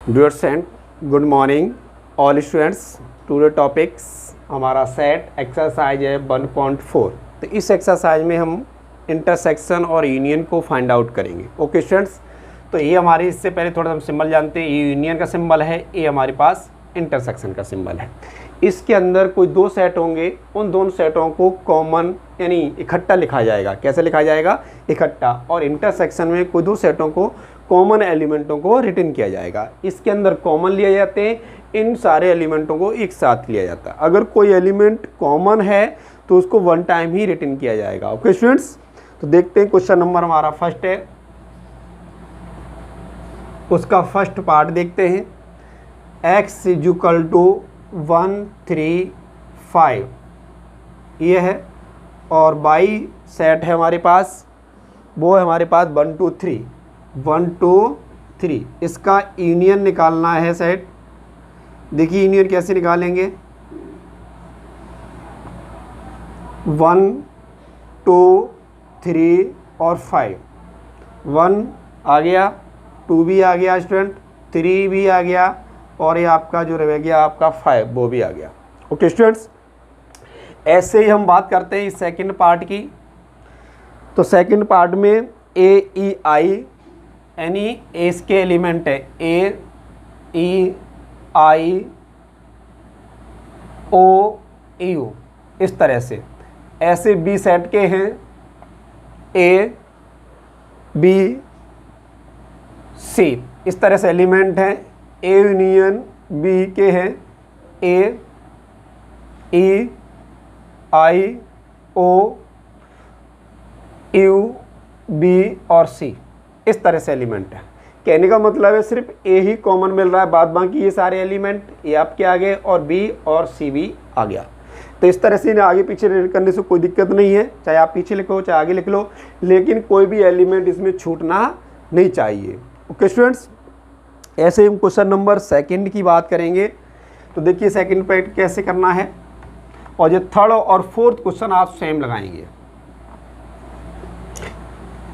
Dear student, good morning all students. Today topics हमारा set exercise है 1.4। तो इस एक्सरसाइज में हम इंटरसेक्शन और यूनियन को फाइंड आउट करेंगे। ओके स्टूडेंट्स, तो ये हमारे इससे पहले थोड़ा हम सिंबल जानते हैं। ये यूनियन का सिंबल है, ये हमारे पास इंटरसेक्शन का सिंबल है। इसके अंदर कोई दो सेट होंगे, उन दोनों सेटों को कॉमन यानी इकट्ठा लिखा जाएगा। कैसे लिखा जाएगा? इकट्ठा। और इंटरसेक्शन में कोई दो सेटों को कॉमन एलिमेंटों को रिटर्न किया जाएगा। इसके अंदर कॉमन लिए जाते हैं, इन सारे एलिमेंटों को एक साथ लिया जाता है। अगर कोई एलिमेंट कॉमन है तो उसको वन टाइम ही रिटर्न किया जाएगा। ओके स्टूडेंट्स, तो देखते हैं क्वेश्चन नंबर हमारा फर्स्ट है, उसका फर्स्ट पार्ट देखते हैं। x इक्वल टू 1 3 5 ये है, और y सेट है हमारे पास, वो है हमारे पास 1 2 3 1 2 3। इसका यूनियन निकालना है सेट। देखिए यूनियन कैसे निकालेंगे। 1 2 3 और 5। 1 आ गया, 2 भी आ गया स्टूडेंट, 3 भी आ गया, और ये आपका जो रह गया आपका 5 वो भी आ गया। ओके स्टूडेंट्स, ऐसे ही हम बात करते हैं इस सेकंड पार्ट की। तो सेकंड पार्ट में ए ई आई यानी इसके एलिमेंट है ए ई आई ओ यू, इस तरह से। ऐसे बी सेट के हैं ए बी सी, इस तरह से एलिमेंट हैं। ए यूनियन बी के हैं ए ई आई ओ यू बी और सी, इस तरह से एलिमेंट है। कहने का मतलब है सिर्फ ए ही कॉमन मिल रहा है, बाद बाकी ये सारे एलिमेंट ए आपके आ गए और बी और सी भी आ गया। तो इस तरह से इन्हें आगे पीछे करने से कोई दिक्कत नहीं है, चाहे आप पीछे लिखो चाहे आगे लिख लो, लेकिन कोई भी एलिमेंट इसमें छूटना नहीं चाहिए। ओके स्टूडेंट्स, ऐसे हम क्वेश्चन नंबर सेकंड की बात करेंगे। तो देखिए सेकंड पे कैसे करना है, और जो थर्ड और फोर्थ क्वेश्चन आप सेम लगाएंगे,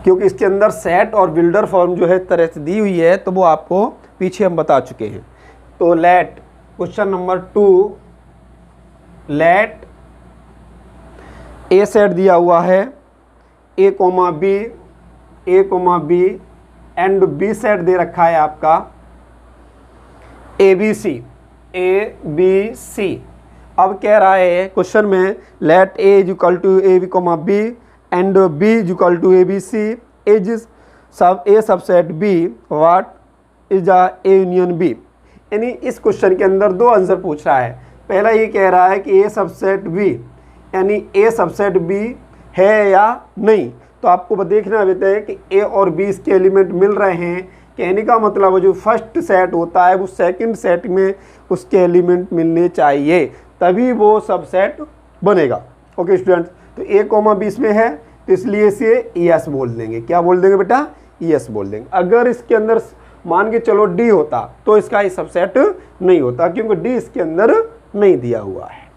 क्योंकि इसके अंदर सेट और बिल्डर फॉर्म जो है इस तरह से दी हुई है, तो वो आपको पीछे हम बता चुके हैं। तो let question number 2, let A set दिया हुआ है A comma B and B set दे रखा है आपका ए बी सी। अब कह रहा है क्वेश्चन में let A equal to A B comma B and B equal to A B C is सब A subset B, what is A union B. यानी इस क्वेश्चन के अंदर दो आंसर पूछ रहा है। पहला ये कह रहा है कि ए सबसेट बी यानी ए सबसेट बी है या नहीं। तो आपको देखना है कि ए और बी इसके एलिमेंट मिल रहे हैं। कहने का मतलब जो फर्स्ट सेट होता है वो सेकंड सेट में उसके एलिमेंट मिलने चाहिए, तभी वो सबसेट बनेगा। ओके स्टूडेंट्स, तो ए कोमा बी इसमें है, तो इसलिए इसे यस बोल देंगे। क्या बोल देंगे बेटा? यस बोल देंगे। अगर इसके अंदर मान के चलो डी होता तो इसका ये सबसेट नहीं होता, क्योंकि डी इसके अंदर नहीं दिया हुआ है।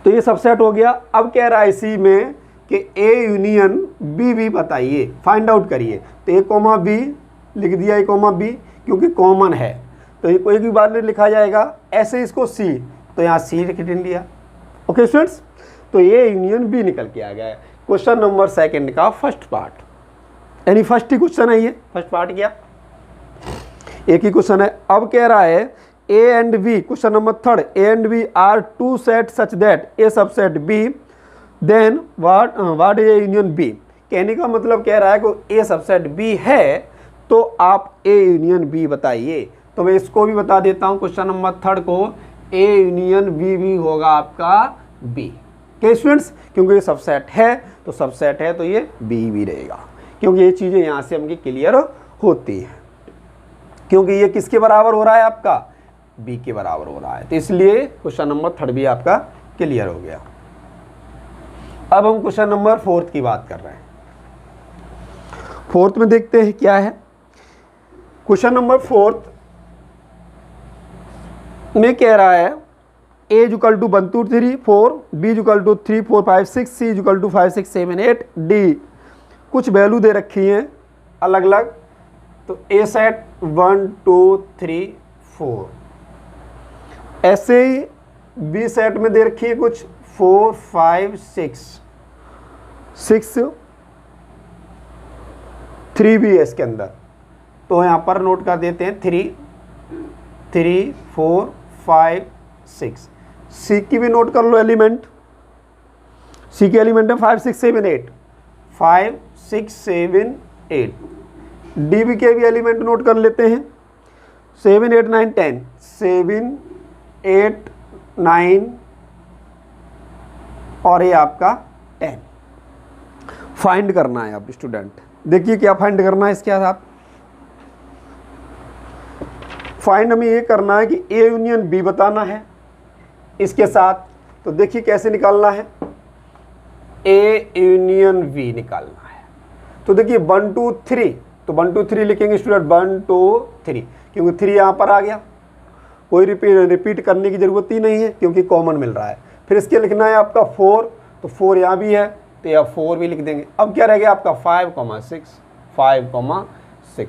तो ये सबसेट हो गया। अब कह रहा है इसी में कि ए यूनियन बी भी बताइए, फाइंड आउट करिए। तो ए कोमा बी लिख दिया, ए कोमा बी क्योंकि कॉमन है, तो ये कोई भी बात नहीं लिखा जाएगा। ऐसे इसको सी, तो यहाँ सी लिख दिया। ओके स्टूडेंट्स, तो ये यूनियन बी निकल के आ गया है क्वेश्चन नंबर सेकंड का फर्स्ट पार्ट, यानी फर्स्ट ही क्वेश्चन है ये, फर्स्ट पार्ट किया, एक ही क्वेश्चन है। अब कह रहा है A and B, question number third, A and B are two set such that A subset B then what is A union B. कहने का मतलब कह रहा है कि ए सबसेट बी है तो आप ए यूनियन बी बताइए। तो मैं इसको भी बता देता हूँ, क्वेश्चन नंबर थर्ड को ए यूनियन बी भी होगा आपका बी। के स्टूडेंट्स, क्योंकि ये सबसेट है तो सबसेट है तो ये बी भी रहेगा, क्योंकि ये चीज़ें यहाँ से हमकी क्लियर होती हैं। क्योंकि ये किसके बराबर हो रहा है? आपका बी के बराबर हो रहा है, तो इसलिए क्वेश्चन नंबर थर्ड भी आपका क्लियर हो गया। अब हम क्वेश्चन नंबर फोर्थ की बात कर रहे हैं। फोर्थ में देखते हैं क्या है। क्वेश्चन नंबर फोर्थ में कह रहा है A equal to 1 2 3 4, B equal to 3 4 5 6, C equal to 5 6 7 8, D कुछ वैल्यू दे रखी हैं अलग अलग। तो ए सेट 1 2 3 4। ऐसे ही बी सेट में दे रखी है कुछ 4 5 6 3 भी है इसके अंदर, तो यहाँ पर नोट कर देते हैं 3 3 4 5 6। सी की भी नोट कर लो एलिमेंट, सी के एलिमेंट है 5 6 7 8, 5 6 7 8। डी बी के भी एलिमेंट नोट कर लेते हैं 7 8 9 10, 7 8 9 और ये आपका 10। फाइंड करना है आप स्टूडेंट, देखिए क्या फाइंड करना है इसके साथ। फाइंड हमें ये करना है कि ए यूनियन बी बताना है इसके साथ। तो देखिए कैसे निकालना है, ए यूनियन बी निकालना है। तो देखिए 1 2 3, तो 1 2 3 लिखेंगे स्टूडेंट, 1 2 3, क्योंकि 3 यहाँ पर आ गया, कोई रिपीट करने की ज़रूरत ही नहीं है क्योंकि कॉमन मिल रहा है। फिर इसके लिखना है आपका 4, तो 4 यहाँ भी है तो यहाँ 4 भी लिख देंगे। अब क्या रह गया आपका 5 6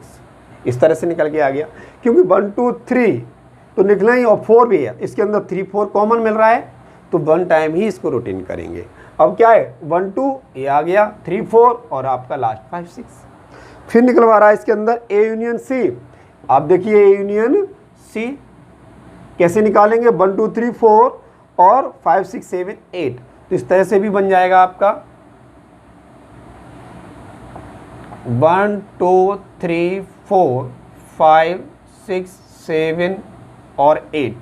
इस तरह से निकल के आ गया, क्योंकि 1 2 3 तो लिखना ही और 4 भी है, इसके अंदर 3 4 कॉमन मिल रहा है, तो 1 टाइम ही इसको रूटीन करेंगे। अब क्या है 1 2 ये आ गया, 3 4 और आपका लास्ट 5 6। फिर निकलवा रहा है इसके अंदर ए यूनियन सी। आप देखिए ए यूनियन सी कैसे निकालेंगे, 1 2 3 4 और 5 6 7 8, तो इस तरह से भी बन जाएगा आपका 1 2 3 4 5 6 7 और 8।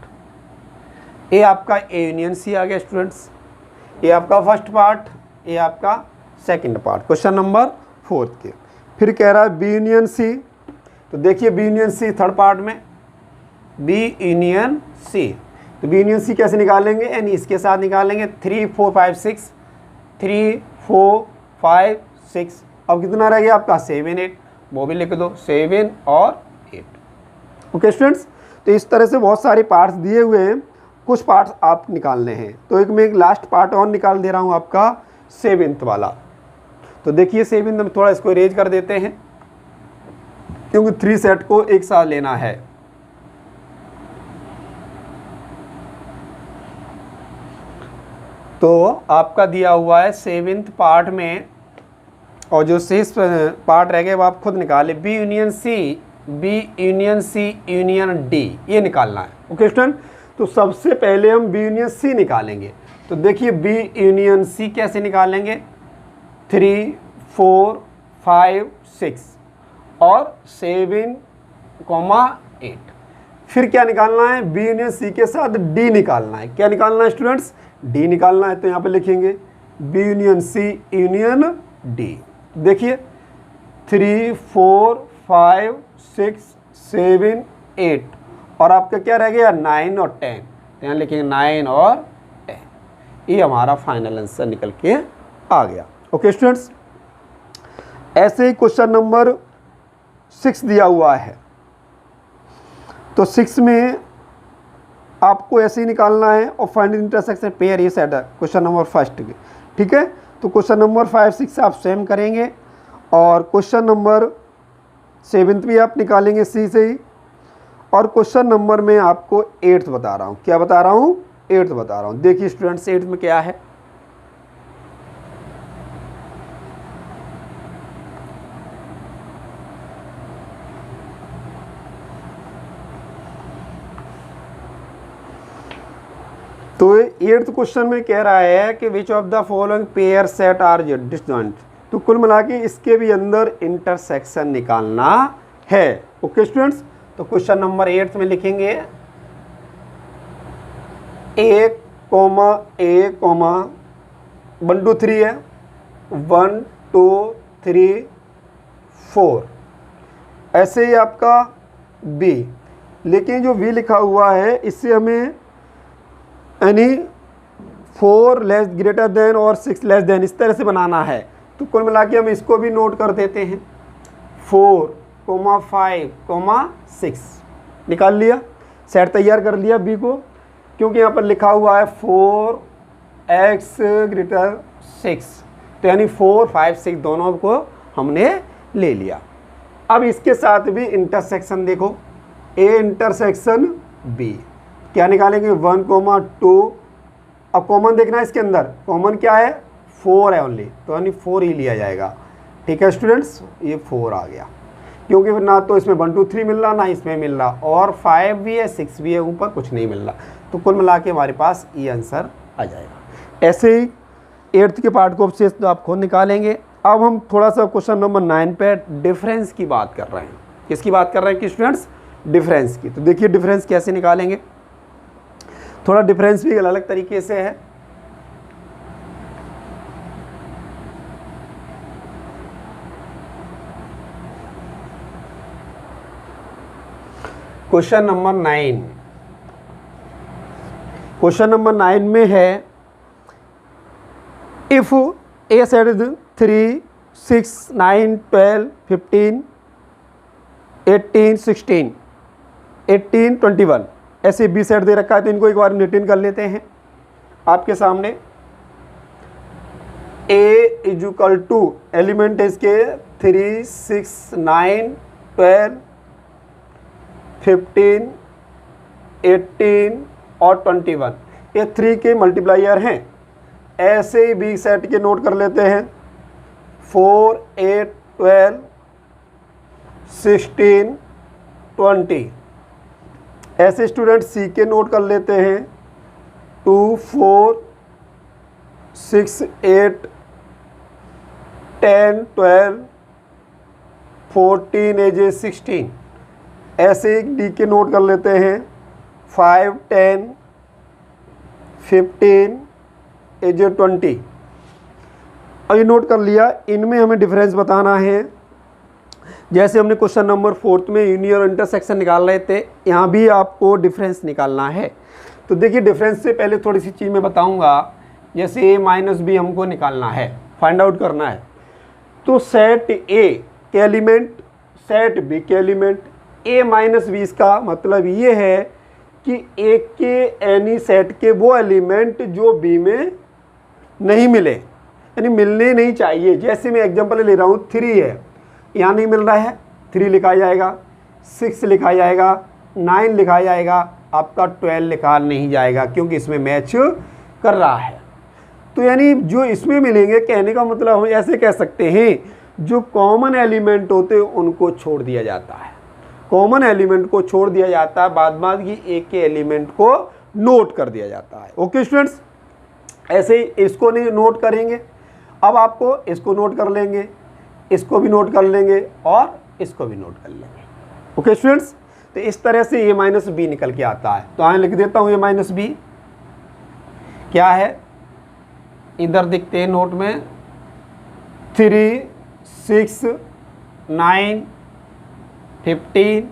ये आपका ए यूनियन सी आ गया स्टूडेंट्स। ये आपका फर्स्ट पार्ट, ये आपका सेकंड पार्ट, क्वेश्चन नंबर 4 के। फिर कह रहा है बी यूनियन सी। तो देखिए B union C third part में, बी यूनियन सी। तो बी यूनियन सी कैसे निकालेंगे, यानी इसके साथ निकालेंगे 3 4 5 6, 3 4 5 6। अब कितना रह गया आपका 7 8, वो भी लिख दो 7 और 8। ओके स्टूडेंट्स, तो इस तरह से बहुत सारे पार्ट्स दिए हुए हैं, कुछ पार्ट्स आप निकालने हैं। तो एक मैं एक लास्ट पार्ट और निकाल दे रहा हूँ आपका 7th वाला। तो देखिए 7th में थोड़ा इसको इरेज कर देते हैं क्योंकि 3 सेट को एक साथ लेना है। तो आपका दिया हुआ है 7th पार्ट में, और जो शेष पार्ट रह गए वो आप खुद निकाले। B union C, B union C union D, ये निकालना है। ओके स्टूडेंट, तो सबसे पहले हम बी यूनियन सी निकालेंगे। तो देखिए बी यूनियन सी कैसे निकालेंगे, 3 4 5 6 और 7 8। फिर क्या निकालना है, बी यूनियन सी के साथ डी निकालना है। क्या निकालना है स्टूडेंट्स, डी निकालना है। तो यहाँ पे लिखेंगे B union C union D. देखिए 3 4 5 6 7 8 और आपका क्या रह गया 9 और 10, तो यहाँ लिखेंगे 9 और 10। ये हमारा फाइनल आंसर निकल के आ गया। ओके स्टूडेंट्स, ऐसे ही क्वेश्चन नंबर 6 दिया हुआ है। तो 6 में आपको ऐसे ही निकालना है और फाइंड इंटरसेक्शन पेयर, ये सेट है क्वेश्चन नंबर फर्स्ट के। ठीक है, तो क्वेश्चन नंबर 5 6 आप सेम करेंगे और क्वेश्चन नंबर 7th भी आप निकालेंगे सी से ही। और क्वेश्चन नंबर में आपको 8th बता रहा हूँ। क्या बता रहा हूँ, 8th बता रहा हूँ। देखिए स्टूडेंट्स 8th में क्या है, तो 8th क्वेश्चन में कह रहा है कि which of the following pair set are disjoint. तो कुल मिला के इसके भी अंदर इंटरसेक्शन निकालना है। ओके स्टूडेंट्स, तो क्वेश्चन नंबर 8 में लिखेंगे A, 1 2 3 है, 1 2 3 4। ऐसे ही आपका B, लेकिन जो V लिखा हुआ है इससे हमें यानी 4 लेस ग्रेटर देन और 6 लेस देन इस तरह से बनाना है। तो कुल मिला के हम इसको भी नोट कर देते हैं, 4 5 6 निकाल लिया, सेट तैयार कर लिया बी को, क्योंकि यहाँ पर लिखा हुआ है 4x ग्रेटर 6, तो यानी 4 5 6 दोनों को हमने ले लिया। अब इसके साथ भी इंटरसेक्शन देखो, ए इंटरसेक्शन बी, क्या निकालेंगे 1,2। अब कॉमन देखना है इसके अंदर, कॉमन क्या है 4 है ओनली, तो यानी 4 ही लिया जाएगा। ठीक है स्टूडेंट्स, ये 4 आ गया, क्योंकि ना तो इसमें 1 2 3 मिल रहा, ना इसमें मिल रहा, और 5 भी है 6 भी है, ऊपर कुछ नहीं मिल रहा, तो कुल मिला के हमारे पास ये आंसर आ जाएगा। ऐसे ही 8th के पार्ट को अवशेष तो आप खुद निकालेंगे। अब हम थोड़ा सा क्वेश्चन नंबर 9 पे डिफरेंस की बात कर रहे हैं। किसकी बात कर रहे हैं कि स्टूडेंट्स, डिफरेंस की। तो देखिए डिफरेंस कैसे निकालेंगे, थोड़ा डिफरेंस भी अलग तरीके से है। क्वेश्चन नंबर 9, क्वेश्चन नंबर 9 में है इफ ए सेट 3 6 9 12 15 18 16 18 21 ऐसे बी सेट दे रखा है, तो इनको एक बार रिटर्न कर लेते हैं आपके सामने। ए इजुकल टू एलिमेंट है इसके 3 6 9 12 15 18 और 21, ये 3 के मल्टीप्लायर हैं। ऐसे ही बी सेट के नोट कर लेते हैं 4 8 12 16 20। ऐसे स्टूडेंट सी के नोट कर लेते हैं 2 4 6 8 10 12 14 एजे 16। ऐसे डी के नोट कर लेते हैं 5 10 15 एजे 20। अब ये नोट कर लिया, इनमें हमें डिफरेंस बताना है। जैसे हमने क्वेश्चन नंबर 4 में यूनियन और इंटरसेक्शन निकाल रहे थे, यहाँ भी आपको डिफरेंस निकालना है। तो देखिए डिफरेंस से पहले थोड़ी सी चीज़ मैं बताऊंगा। जैसे a माइनस बी हमको निकालना है, फाइंड आउट करना है, तो सेट ए के एलिमेंट सेट बी के एलिमेंट a माइनस बी, इसका मतलब ये है कि ए के एनी सेट के वो एलिमेंट जो बी में नहीं मिले, यानी मिलने नहीं चाहिए। जैसे मैं एग्जांपल ले रहा हूँ 3 है, यहाँ नहीं मिल रहा है, 3 लिखा जाएगा, 6 लिखा जाएगा, 9 लिखा जाएगा, आपका 12 लिखा नहीं जाएगा, क्योंकि इसमें मैच कर रहा है। तो यानी जो इसमें मिलेंगे, कहने का मतलब हम ऐसे कह सकते हैं, जो कॉमन एलिमेंट होते हैं उनको छोड़ दिया जाता है, कॉमन एलिमेंट को छोड़ दिया जाता है, बाद की एक के एलिमेंट को नोट कर दिया जाता है। ओके स्टूडेंट्स, ऐसे ही इसको नहीं नोट करेंगे, अब आपको इसको नोट कर लेंगे, इसको भी नोट कर लेंगे और इसको भी नोट कर लेंगे। ओके स्टूडेंट्स, तो इस तरह से ए माइनस बी निकल के आता है। तो यहाँ लिख देता हूँ ए माइनस बी क्या है, इधर दिखते हैं नोट में 3 6 9 15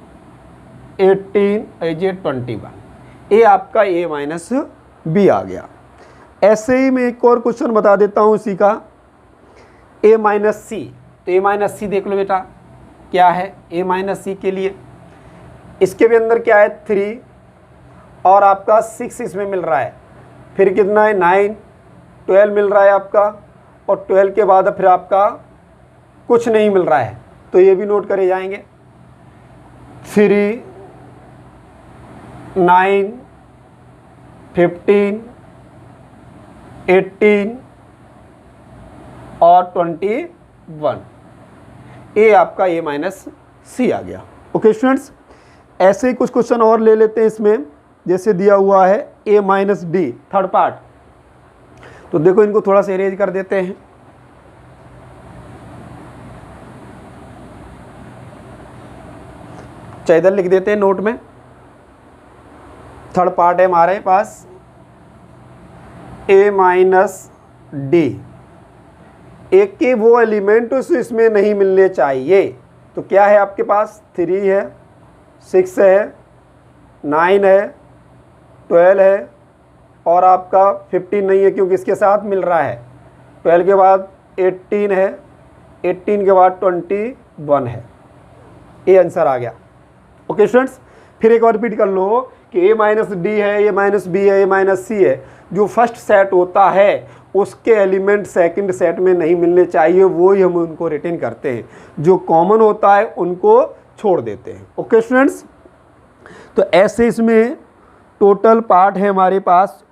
18 एजे 21, ये आपका ए माइनस बी आ गया। ऐसे ही मैं एक और क्वेश्चन बता देता हूँ इसी का, ए माइनस सी। तो ए माइनस सी देख लो बेटा क्या है, ए माइनस सी के लिए इसके भी अंदर क्या है 3 और आपका 6 इसमें मिल रहा है, फिर कितना है 9 12 मिल रहा है आपका, और 12 के बाद फिर आपका कुछ नहीं मिल रहा है, तो ये भी नोट करे जाएंगे 3 9 15 18 और 21, ये आपका ए माइनस सी आ गया। ओके स्टूडेंट्स, ऐसे ही कुछ क्वेश्चन और ले लेते हैं इसमें। जैसे दिया हुआ है ए माइनस डी थर्ड पार्ट, तो देखो इनको थोड़ा सा इरेज कर देते हैं। चाहे इधर लिख देते हैं नोट में, थर्ड पार्ट है हमारे पास ए माइनस डी, एक के वो एलिमेंट इसमें नहीं मिलने चाहिए। तो क्या है आपके पास 3 है 6 है 9 है 12 है और आपका 15 नहीं है क्योंकि इसके साथ मिल रहा है, 12 के बाद 18 है, 18 के बाद 21 है, ये आंसर आ गया। ओके स्टूडेंट्स, फिर एक और रिपीट कर लो कि ए माइनस डी है, ए माइनस बी है, ए माइनस सी है। जो फर्स्ट सेट होता है उसके एलिमेंट सेकंड सेट में नहीं मिलने चाहिए, वो ही हम उनको रिटेन करते हैं। जो कॉमन होता है उनको छोड़ देते हैं। ओके स्टूडेंट्स, तो ऐसे इसमें टोटल पार्ट है हमारे पास